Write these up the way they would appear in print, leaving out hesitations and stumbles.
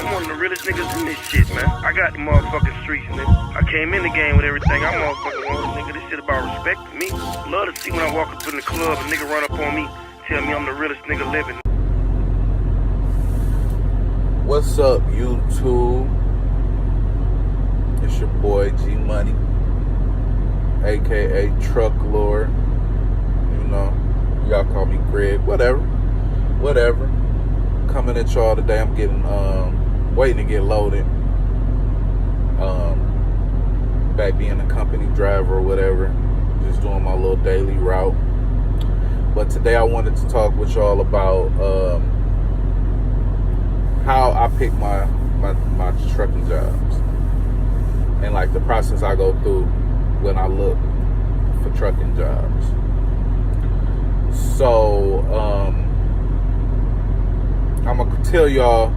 I'm one of the realest niggas in this shit, man. I got the motherfucking streets, nigga. I came in the game with everything. I motherfucking wanted, nigga. This shit about respect to me. Love to see when I walk up in the club, a nigga run up on me, tell me I'm the realest nigga living. What's up, YouTube? It's your boy G Money, aka Truck Lord. You know, y'all call me Greg. Whatever. Coming at y'all today. I'm getting waiting to get loaded. Back being a company driver or whatever. Just doing my little daily route. But today I wanted to talk with y'all about how I pick my trucking jobs and like the process I go through when I look for trucking jobs. So I'm gonna tell y'all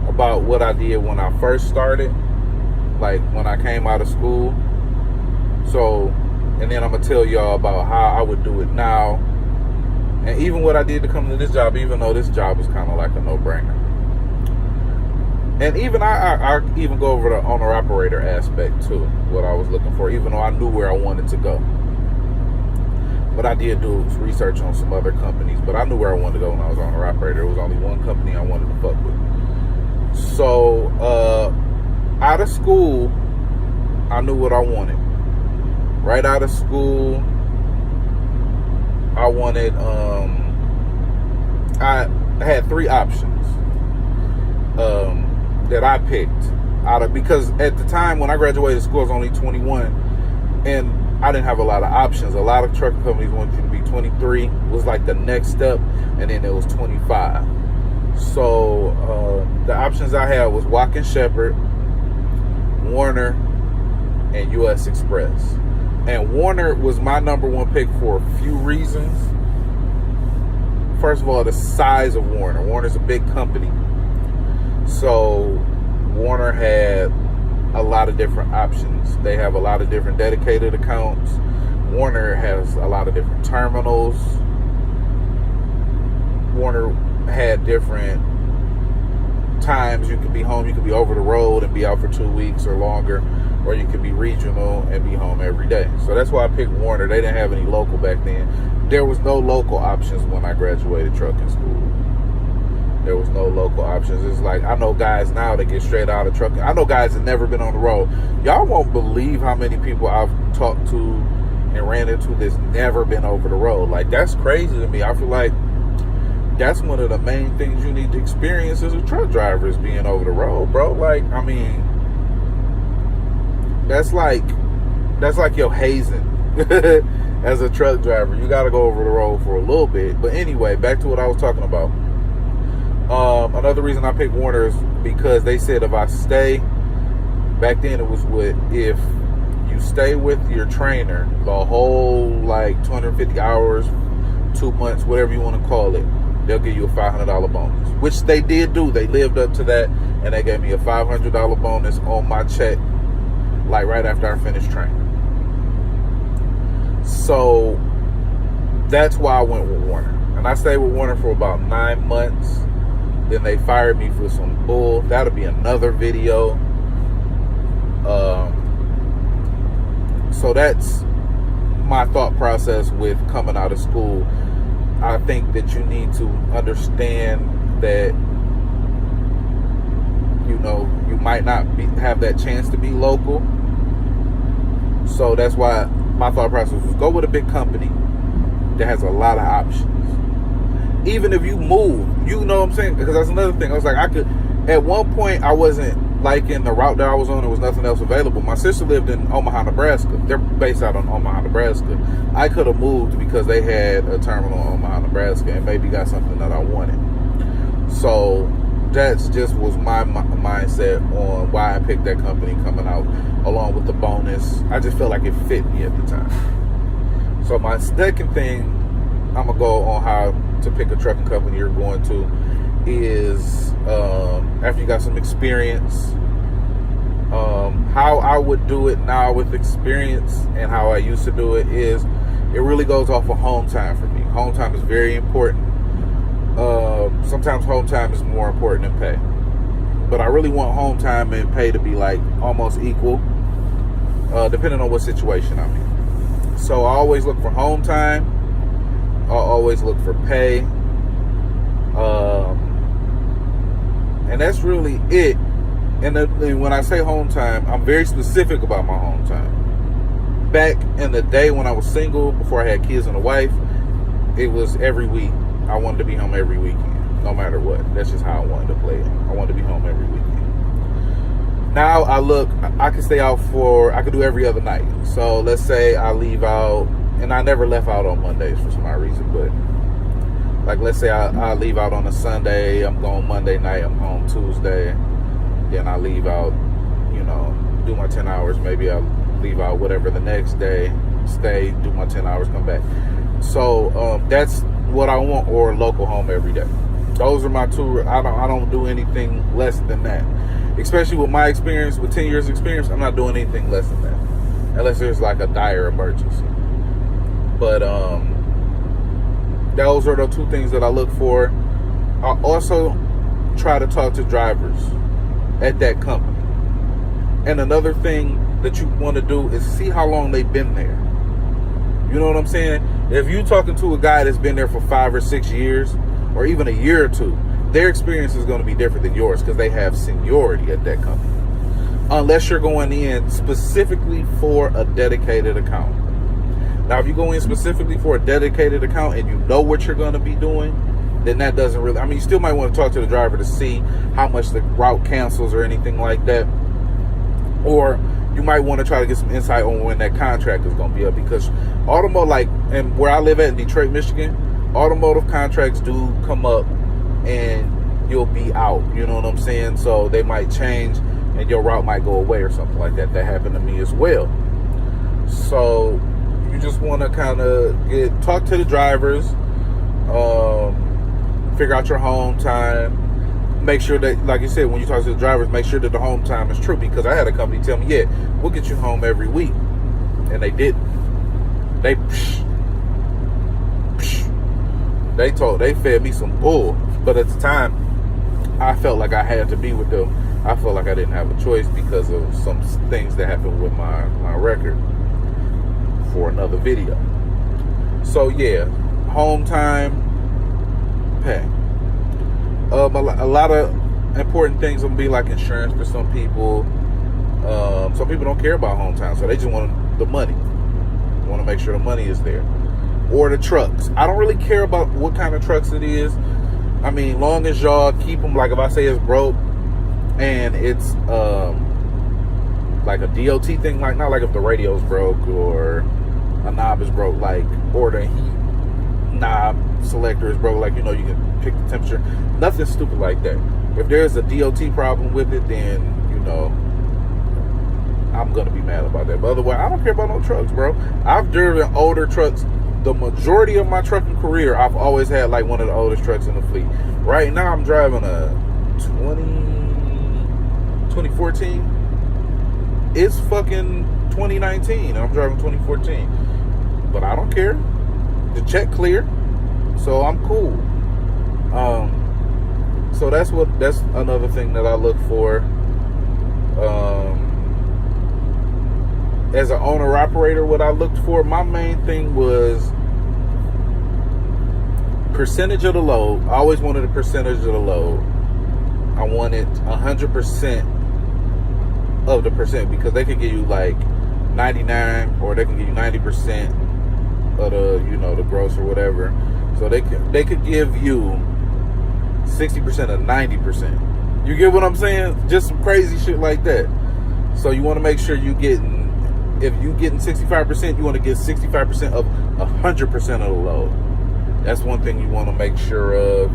about what I did when I first started, like when I came out of school. So, and then I'm gonna tell y'all about how I would do it now, and even what I did to come to this job, even though this job was kind of like a no-brainer. And even I even go over the owner-operator aspect too, what I was looking for, even though I knew where I wanted to go. But I did do research on some other companies, but I knew where I wanted to go when I was owner-operator. There was only one company I wanted to fuck with. So, out of school, I knew what I wanted. Right out of school, I wanted, I had three options that I picked because at the time when I graduated school, I was only 21, and I didn't have a lot of options. A lot of truck companies want you to be 23, was like the next step, and then it was 25. So the options I had was Watkins Shepherd, Werner, and U.S. Express. And Werner was my number one pick for a few reasons. First of all, the size of Werner. Werner's a big company. So Werner had a lot of different options. They have a lot of different dedicated accounts. Werner has a lot of different terminals. Werner had different times. You could be home, you could be over the road and be out for 2 weeks or longer, or you could be regional and be home every day. So that's why I picked Werner. They didn't have any local back then. There was no local options when I graduated trucking school. There was no local options. It's like, I know guys now that get straight out of trucking. I know guys that never been on the road. Y'all won't believe how many people I've talked to and ran into that's never been over the road. Like, that's crazy to me. I feel like that's one of the main things you need to experience as a truck driver is being over the road, bro. Like, I mean, that's like your hazing as a truck driver. You got to go over the road for a little bit. But anyway, back to what I was talking about. Another reason I picked Werner is because they said if I stay, back then it was if you stay with your trainer the whole like 250 hours, 2 months, whatever you want to call it, they'll give you a $500 bonus, which they did do. They lived up to that, and they gave me a $500 bonus on my check, like right after I finished training. So that's why I went with Werner, and I stayed with Werner for about 9 months. Then they fired me for some bull. That'll be another video. So that's my thought process with coming out of school. I think that you need to understand that, you know, you might not have that chance to be local. So that's why my thought process was go with a big company that has a lot of options. Even if you move, you know what I'm saying? Because that's another thing. I was like, at one point, I wasn't liking the route that I was on. There was nothing else available. My sister lived in Omaha, Nebraska. They're based out in Omaha, Nebraska. I could have moved because they had a terminal in Omaha, Nebraska, and maybe got something that I wanted. So that's just was my mindset on why I picked that company coming out, along with the bonus. I just felt like it fit me at the time. So my second thing, I'm going to go on how to pick a trucking company you're going to is after you got some experience, how I would do it now with experience and how I used to do it is it really goes off of home time for me. Home time is very important. Sometimes home time is more important than pay. But I really want home time and pay to be like almost equal, depending on what situation I'm in. So I always look for home time. I always look for pay. And that's really it. And when I say home time, I'm very specific about my home time. Back in the day when I was single, before I had kids and a wife, it was every week. I wanted to be home every weekend, no matter what. That's just how I wanted to play it. I wanted to be home every weekend. Now I can stay out I could do every other night. So let's say I leave out, and I never left out on Mondays for some odd reason, but like let's say I leave out on a Sunday, I'm going Monday night, I'm home Tuesday, then I leave out, do my 10 hours, maybe I'll leave out whatever the next day, stay, do my 10 hours, come back. So that's what I want, or local home every day. Those are my two. I don't do anything less than that. Especially with my experience, with 10 years experience, I'm not doing anything less than that. Unless there's like a dire emergency. But those are the two things that I look for. I also try to talk to drivers at that company. And another thing that you want to do is see how long they've been there. You know what I'm saying? If you're talking to a guy that's been there for 5 or 6 years, or even a year or two, their experience is going to be different than yours because they have seniority at that company. Unless you're going in specifically for a dedicated account. Now, if you go in specifically for a dedicated account and you know what you're going to be doing, then that doesn't really... you still might want to talk to the driver to see how much the route cancels or anything like that. Or you might want to try to get some insight on when that contract is going to be up, because automotive, and where I live at in Detroit, Michigan, automotive contracts do come up and you'll be out. You know what I'm saying? So they might change and your route might go away or something like that. That happened to me as well. So you just want to kind of talk to the drivers, figure out your home time. Make sure that, like you said, when you talk to the drivers, make sure that the home time is true. Because I had a company tell me, yeah, we'll get you home every week. And they didn't. They fed me some bull. But at the time, I felt like I had to be with them. I felt like I didn't have a choice because of some things that happened with my record for another video. So yeah, home time, pay. A lot of important things will be like insurance for some people. Some people don't care about home time, so they just want the money. They want to make sure the money is there. Or the trucks. I don't really care about what kind of trucks it is. Long as y'all keep them, like if I say it's broke and it's like a DOT thing, like not like if the radio's broke or a knob is broke, or the heat knob selector is broke, you can pick the temperature. Nothing stupid like that. If there's a DOT problem with it, then I'm gonna be mad about that. But otherwise, I don't care about no trucks, bro. I've driven older trucks. The majority of my trucking career, I've always had one of the oldest trucks in the fleet. Right now, I'm driving a 2014. It's fucking 2019, and I'm driving 2014. But I don't care. The check clear, so I'm cool. So that's another thing that I look for. As an owner-operator, what I looked for, my main thing was percentage of the load. I always wanted a percentage of the load. I wanted 100% of the percent, because they can give you 99, or they can give you 90% of the gross or whatever. So they could give you 60% of 90%. You get what I'm saying? Just some crazy shit like that. So you want to make sure if you getting 65%, you want to get 65% of 100% of the load. That's one thing you want to make sure of.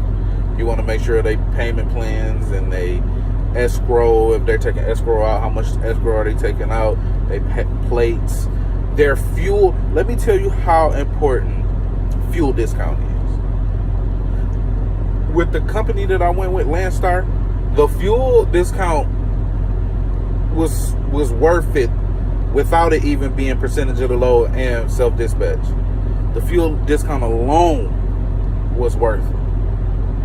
You want to make sure they payment plans and they escrow. If they're taking escrow out, how much escrow are they taking out? They plates. Their fuel. Let me tell you how important fuel discount is. With the company that I went with, Landstar, the fuel discount was worth it without it even being percentage of the load and self-dispatch. The fuel discount alone was worth it.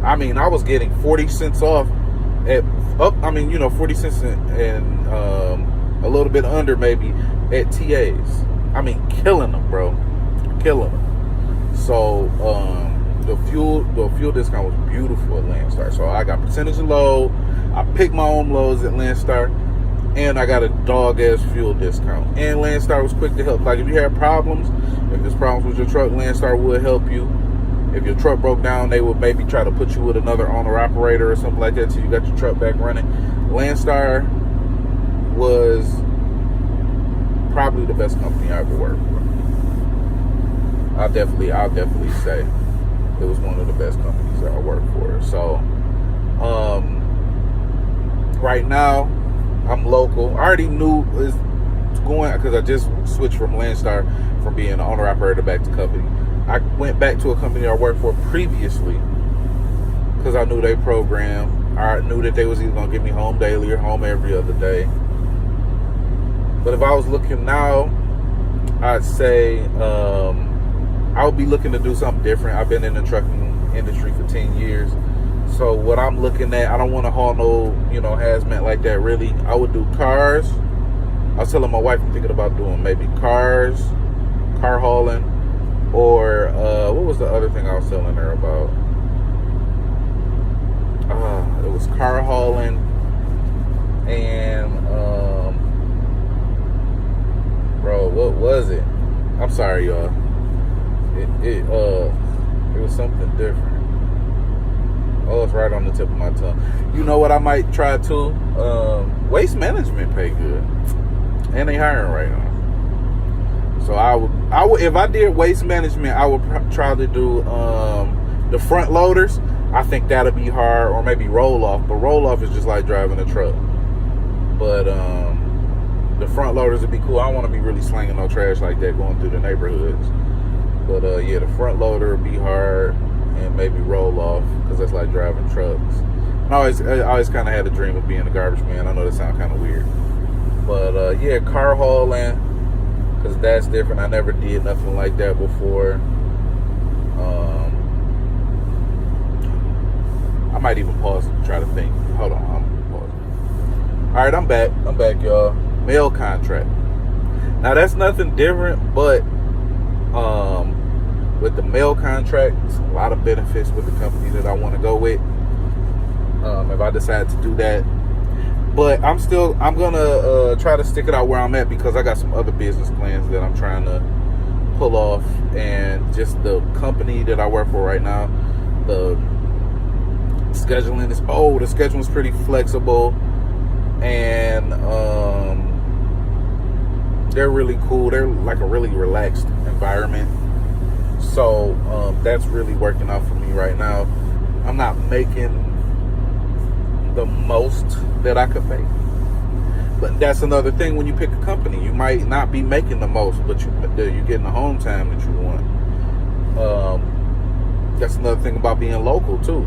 I was getting 40 cents off at up. I mean, 40 cents and a little bit under maybe at TAs. I mean, killing them, bro, killing them. So the fuel discount was beautiful at Landstar. So I got percentage of load. I picked my own loads at Landstar, and I got a dog ass fuel discount. And Landstar was quick to help. Like if you had problems, if there's problems with your truck, Landstar would help you. If your truck broke down, they would maybe try to put you with another owner operator or something like that till you got your truck back running. Landstar was probably the best company I ever worked for. I'll definitely say it was one of the best companies that I worked for. So, right now, I'm local. I already knew it's going because I just switched from Landstar from being an owner operator back to company. I went back to a company I worked for previously because I knew they program. I knew that they was either going to get me home daily or home every other day. But if I was looking now, I'd say I would be looking to do something different. I've been in the trucking industry for 10 years. So what I'm looking at, I don't want to haul no, hazmat like that really. I would do cars. I was telling my wife I'm thinking about doing maybe cars, car hauling, or what was the other thing I was telling her about? It was car hauling and bro, what was it? I'm sorry, y'all. It was something different. Oh, it's right on the tip of my tongue. You know what I might try too? Waste management pay good, and they hiring right now. So I would if I did waste management, I would try to do the front loaders. I think that'll be hard, or maybe roll off. But roll off is just like driving a truck. But the front loaders would be cool. I don't want to be really slinging no trash like that going through the neighborhoods. But yeah, the front loader would be hard, and maybe roll off because that's like driving trucks. I always kind of had a dream of being a garbage man. I know that sounds kind of weird, but yeah, car hauling, because that's different. I never did nothing like that before. I might even pause to try to think. Hold on, I'm pausing. All right, I'm back, y'all. Mail contract. Now that's nothing different, but with the mail contract, it's a lot of benefits with the company that I want to go with. If I decide to do that, but I'm gonna try to stick it out where I'm at because I got some other business plans that I'm trying to pull off, and just the company that I work for right now, the scheduling's pretty flexible, and they're really cool. They're like a really relaxed environment. So that's really working out for me right now. I'm not making the most that I could make. But that's another thing when you pick a company. You might not be making the most, but you're getting the home time that you want. That's another thing about being local too.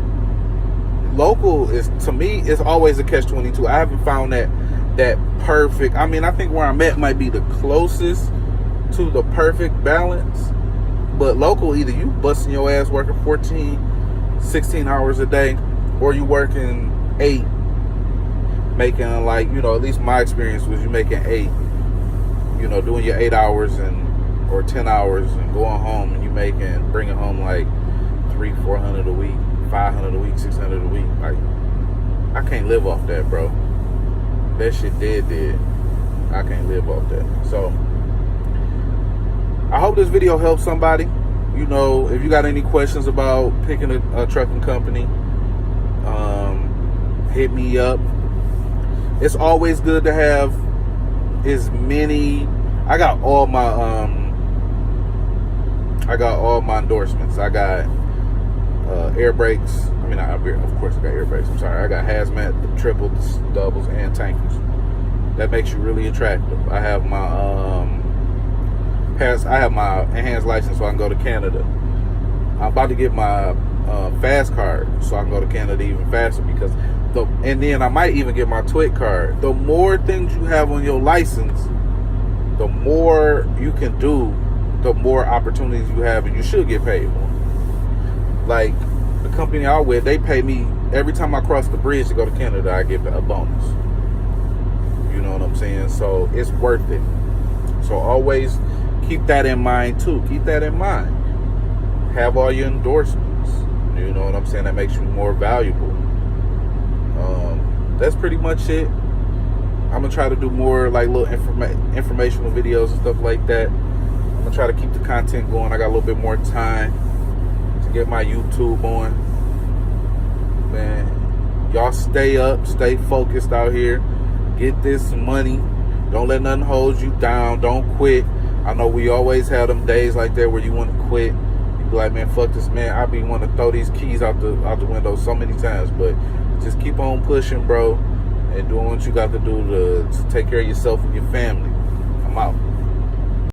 Local is, to me, is always a catch-22. I haven't found that perfect. I mean, I think where I'm at might be the closest to the perfect balance. But local, either you busting your ass working 14, 16 hours a day, or you working 8, making like, at least my experience was you making 8, doing your 8 hours or 10 hours and going home, and you bringing home like $300-400 a week, $500 a week, $600 a week. Like, I can't live off that, bro. That shit dead. I can't live off that. So I hope this video helps somebody. If you got any questions about picking a trucking company, hit me up. It's always good to have as many. I got all my endorsements. I got air brakes. I mean, of course I got air brakes. I'm sorry. I got hazmat, triples, doubles, and tankers. That makes you really attractive. I have my enhanced license so I can go to Canada. I'm about to get my fast card so I can go to Canada even faster, and then I might even get my TWIC card. The more things you have on your license, the more you can do, the more opportunities you have, and you should get paid more. Like the company I'm with, they pay me every time I cross the bridge to go to Canada, I get a bonus. You know what I'm saying? So it's worth it. So always keep that in mind too. Keep that in mind. Have all your endorsements. You know what I'm saying? That makes you more valuable. That's pretty much it. I'm gonna try to do more like little informational videos and stuff like that. I'm gonna try to keep the content going. I got a little bit more time to get my YouTube on. Man, y'all stay up, stay focused out here. Get this money. Don't let nothing hold you down. Don't quit. I know we always have them days like that where you want to quit. You be like, man, fuck this, man. I be want to throw these keys out the window so many times, but just keep on pushing, bro, and doing what you got to do to take care of yourself and your family. I'm out.